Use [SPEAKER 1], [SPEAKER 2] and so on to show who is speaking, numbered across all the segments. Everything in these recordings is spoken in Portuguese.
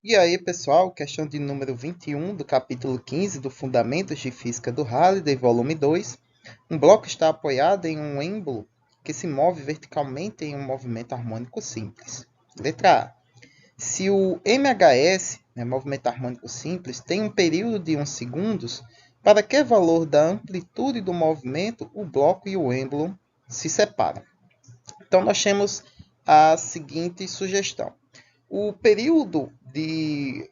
[SPEAKER 1] E aí, pessoal, questão de número 21 do capítulo 15 do Fundamentos de Física do Halliday, volume 2. Um bloco está apoiado em um êmbolo que se move verticalmente em um movimento harmônico simples. Letra A. Se o MHS, movimento harmônico simples, tem um período de 1 segundos, para que valor da amplitude do movimento o bloco e o êmbolo se separam? Então, nós temos a seguinte sugestão. O período de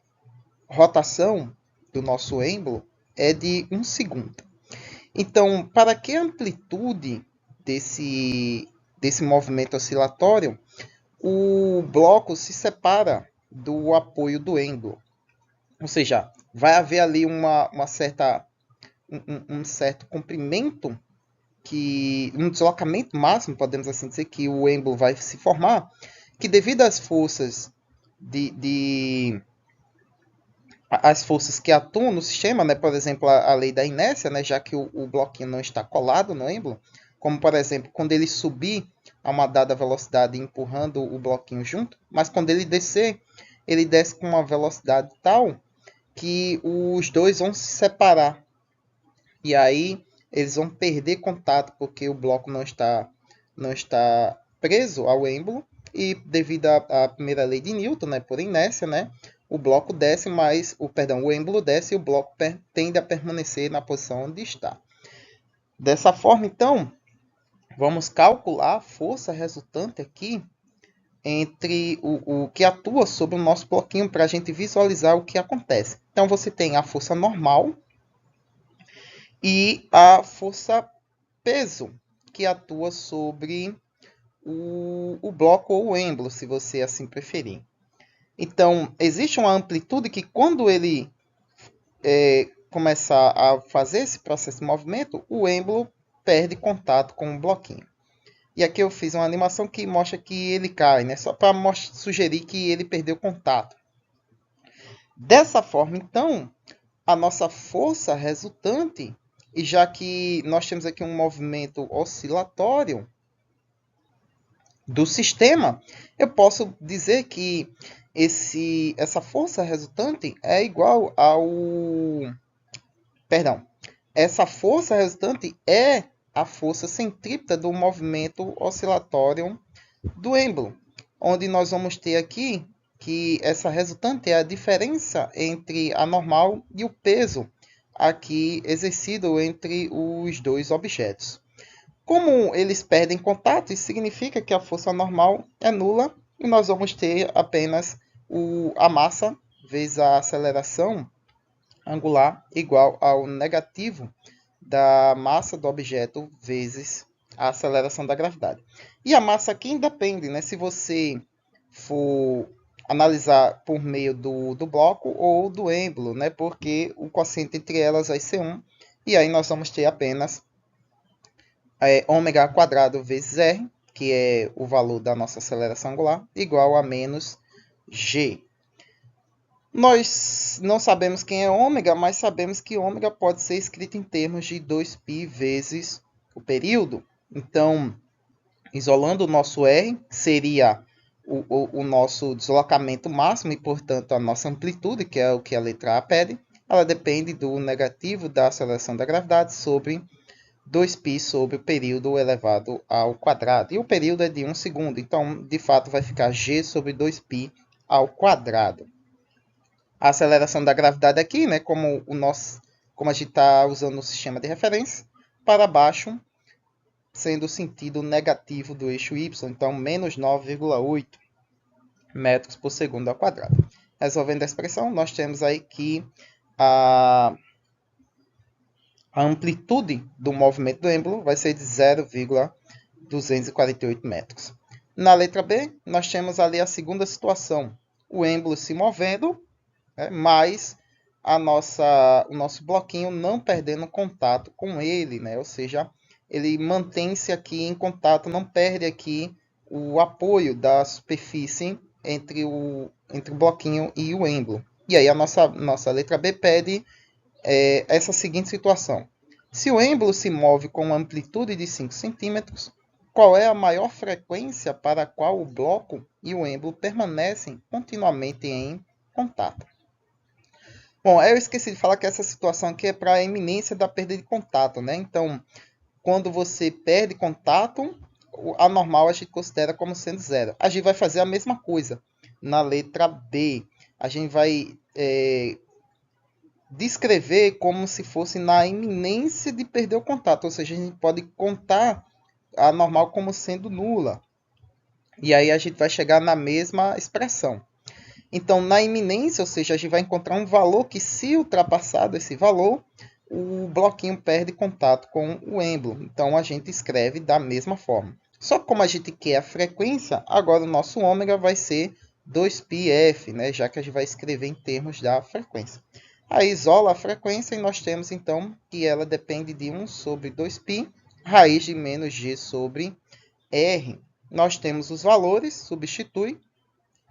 [SPEAKER 1] rotação do nosso êmbolo é de 1 segundo. Então, para que a amplitude desse movimento oscilatório, o bloco se separa do apoio do êmbolo. Ou seja, vai haver ali um certo comprimento, um deslocamento máximo, podemos assim dizer, que o êmbolo vai se formar, que devido às forças as forças que atuam no sistema, né, por exemplo, a lei da inércia, né, já que o bloquinho não está colado no êmbolo, como por exemplo, quando ele subir a uma dada velocidade empurrando o bloquinho junto, mas quando ele desce com uma velocidade tal que os dois vão se separar. E aí eles vão perder contato porque o bloco não está preso ao êmbolo e devido à primeira lei de Newton, né, por inércia, né, o bloco desce, o êmbolo desce e o bloco tende a permanecer na posição onde está. Dessa forma, então, vamos calcular a força resultante aqui entre o que atua sobre o nosso bloquinho para a gente visualizar o que acontece. Então, você tem a força normal e a força peso, que atua sobre o bloco ou o êmbolo, se você assim preferir. Então, existe uma amplitude que quando ele começar a fazer esse processo de movimento, o êmbolo perde contato com o bloquinho. E aqui eu fiz uma animação que mostra que ele cai, né? Só para sugerir que ele perdeu contato. Dessa forma, então, a nossa força resultante, e já que nós temos aqui um movimento oscilatório do sistema, eu posso dizer que essa força resultante é igual ao... Perdão. Essa força resultante é a força centrípeta do movimento oscilatório do êmbolo, onde nós vamos ter aqui que essa resultante é a diferença entre a normal e o peso aqui exercido entre os dois objetos. Como eles perdem contato, isso significa que a força normal é nula e nós vamos ter apenas a massa vezes a aceleração angular igual ao negativo da massa do objeto vezes a aceleração da gravidade. E a massa aqui independe, né? Se você for analisar por meio do bloco ou do êmbolo, né? Porque o quociente entre elas vai ser 1, e aí nós vamos ter apenas ômega quadrado vezes r, que é o valor da nossa aceleração angular, igual a menos g. Nós não sabemos quem é ômega, mas sabemos que ômega pode ser escrito em termos de 2π vezes o período. Então, isolando o nosso r, seria o nosso deslocamento máximo e, portanto, a nossa amplitude, que é o que a letra A pede. Ela depende do negativo da aceleração da gravidade sobre 2π sobre o período elevado ao quadrado. E o período é de 1 segundo, então, de fato, vai ficar g sobre 2π ao quadrado. A aceleração da gravidade aqui, né, como a gente está usando o sistema de referência, para baixo, sendo o sentido negativo do eixo y, então menos 9,8 metros por segundo ao quadrado. Resolvendo a expressão, nós temos aí que a amplitude do movimento do êmbolo vai ser de 0,248 metros. Na letra B, nós temos ali a segunda situação. O êmbolo se movendo, mas o nosso bloquinho não perdendo contato com ele, né? Ou seja, ele mantém-se aqui em contato, não perde aqui o apoio da superfície entre o bloquinho e o êmbolo. E aí a nossa letra B pede essa seguinte situação. Se o êmbolo se move com uma amplitude de 5 centímetros, qual é a maior frequência para a qual o bloco e o êmbolo permanecem continuamente em contato. Bom, eu esqueci de falar que essa situação aqui é para a iminência da perda de contato, né? Então, quando você perde contato, a normal a gente considera como sendo zero. A gente vai fazer a mesma coisa na letra B. A gente vai descrever como se fosse na iminência de perder o contato, ou seja, a gente pode contar a normal como sendo nula. E aí a gente vai chegar na mesma expressão. Então, na iminência, ou seja, a gente vai encontrar um valor que, se ultrapassado esse valor, o bloquinho perde contato com o êmbolo. Então, a gente escreve da mesma forma. Só que como a gente quer a frequência, agora o nosso ômega vai ser 2πf, né? Já que a gente vai escrever em termos da frequência. Aí isola a frequência e nós temos, então, que ela depende de 1 sobre 2π, raiz de menos g sobre r. Nós temos os valores, substitui.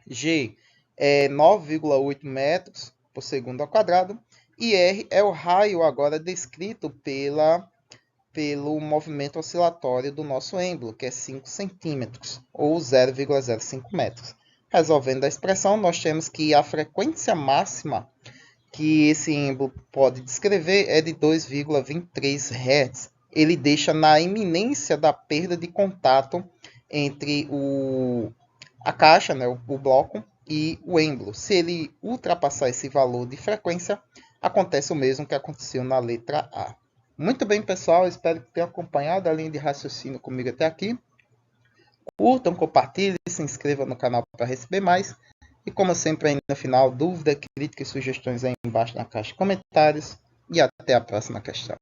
[SPEAKER 1] G é 9,8 metros por segundo ao quadrado. E R é o raio agora descrito pelo movimento oscilatório do nosso êmbolo, que é 5 centímetros, ou 0,05 metros. Resolvendo a expressão, nós temos que a frequência máxima que esse êmbolo pode descrever é de 2,23 Hz. Ele deixa na iminência da perda de contato entre a caixa, né, o bloco, e o êmbolo. Se ele ultrapassar esse valor de frequência, acontece o mesmo que aconteceu na letra A. Muito bem, pessoal. Espero que tenham acompanhado a linha de raciocínio comigo até aqui. Curtam, compartilhem, se inscrevam no canal para receber mais. E como sempre, aí no final, dúvida, crítica e sugestões aí embaixo na caixa de comentários. E até a próxima questão.